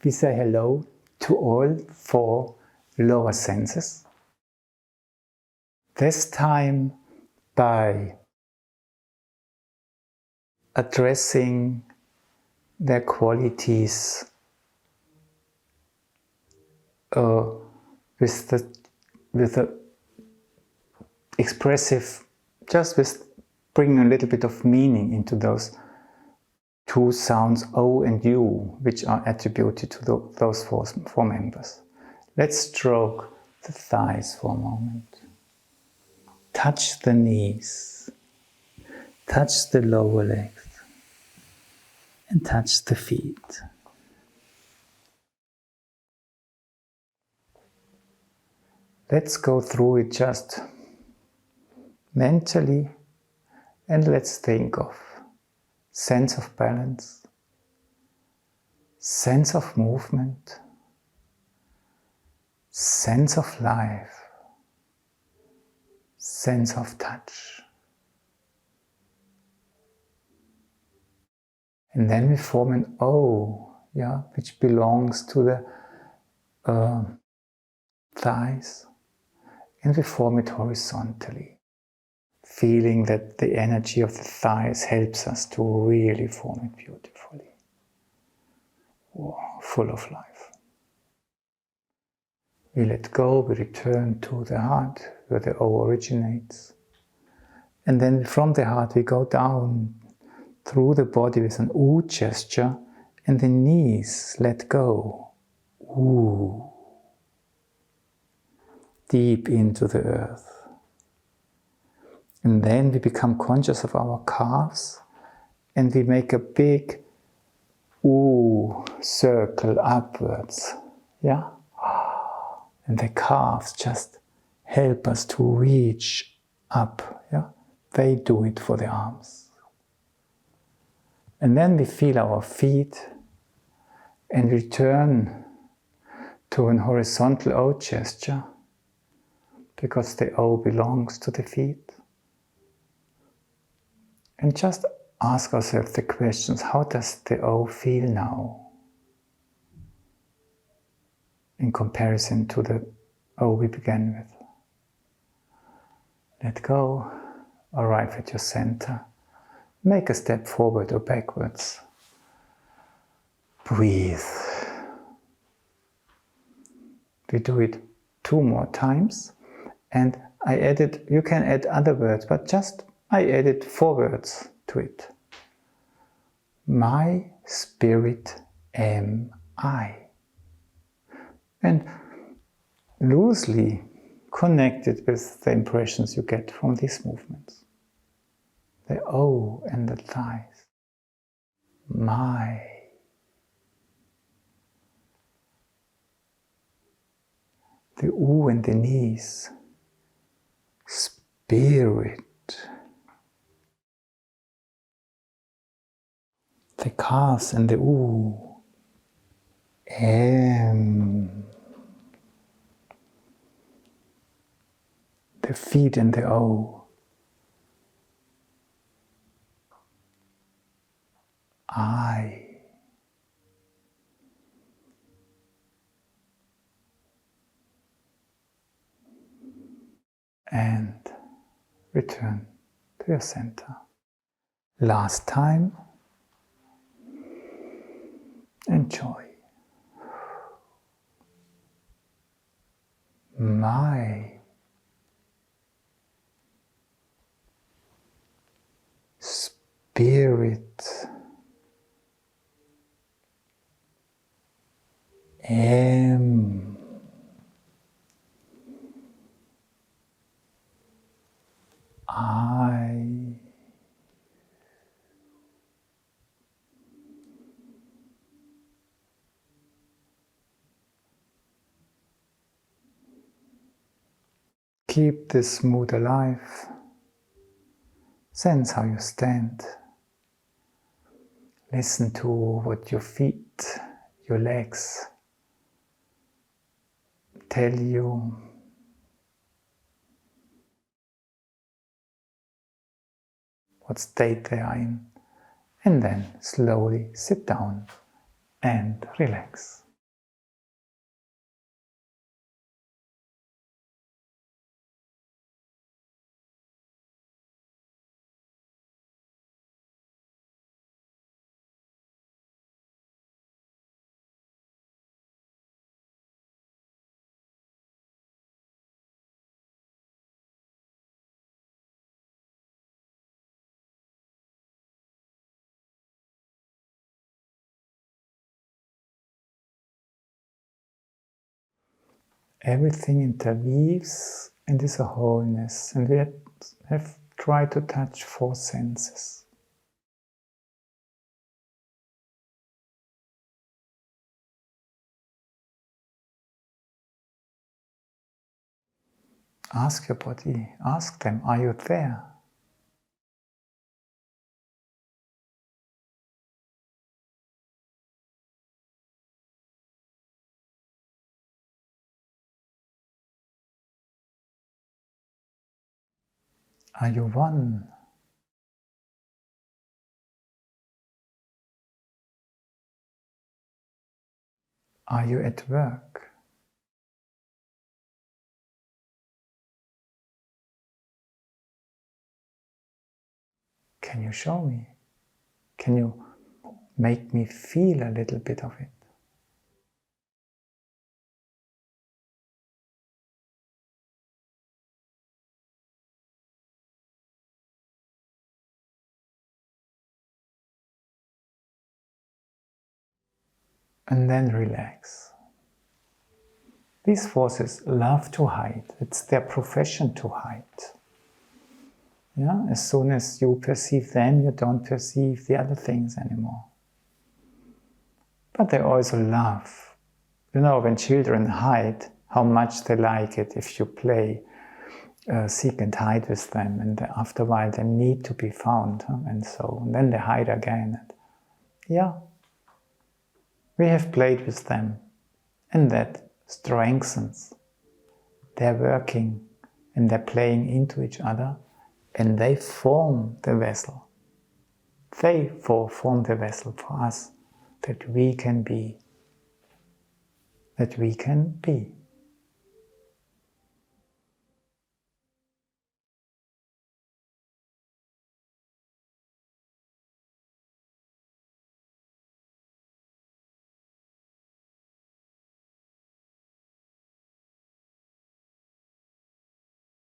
we say hello to all 4 lower senses. This time by addressing their qualities with the expressive, just with bringing a little bit of meaning into those 2 sounds O and U, which are attributed to those 4 members. Let's stroke the thighs for a moment. Touch the knees, touch the lower legs, and touch the feet. Let's go through it just mentally, and let's think of sense of balance, sense of movement, sense of life, sense of touch. And then we form an O, which belongs to the thighs, and we form it horizontally, feeling that the energy of the thighs helps us to really form it beautifully. Wow, full of life. We let go, we return to the heart, where the O originates. And then from the heart we go down through the body with an U gesture, and the knees let go. U. Deep into the earth. And then we become conscious of our calves, and we make a big U circle upwards. And the calves just help us to reach up. They do it for the arms. And then we feel our feet and return to an horizontal O gesture, because the O belongs to the feet. And just ask ourselves the questions, how does the O feel now in comparison to the O we began with? Let go, arrive at your center, make a step forward or backwards. Breathe. We do it 2 more times. And I added, you can add other words, but I added 4 words to it. My spirit am I. And loosely connected with the impressions you get from these movements. The O and the thighs. My. The U and the knees. Spirit. The calves and the U. Am. The feet and the O. I. And return to your center. Last time. Enjoy. My spirit am. I. Keep this mood alive. Sense how you stand. Listen to what your feet, your legs tell you. What state they are in. And then slowly sit down and relax. everything interweaves and is a wholeness, and we have tried to touch 4 senses. Ask your body, ask them, are you there? Are you one? Are you at work? Can you show me? Can you make me feel a little bit of it? And then relax. These forces love to hide. It's their profession to hide. Yeah? As soon as you perceive them, you don't perceive the other things anymore. But they also love. You know, when children hide, how much they like it if you play seek and hide with them, and after a while they need to be found, and then they hide again. And yeah, we have played with them, and that strengthens. They're working and they're playing into each other, and they form the vessel. They form the vessel for us, that we can be. That we can be.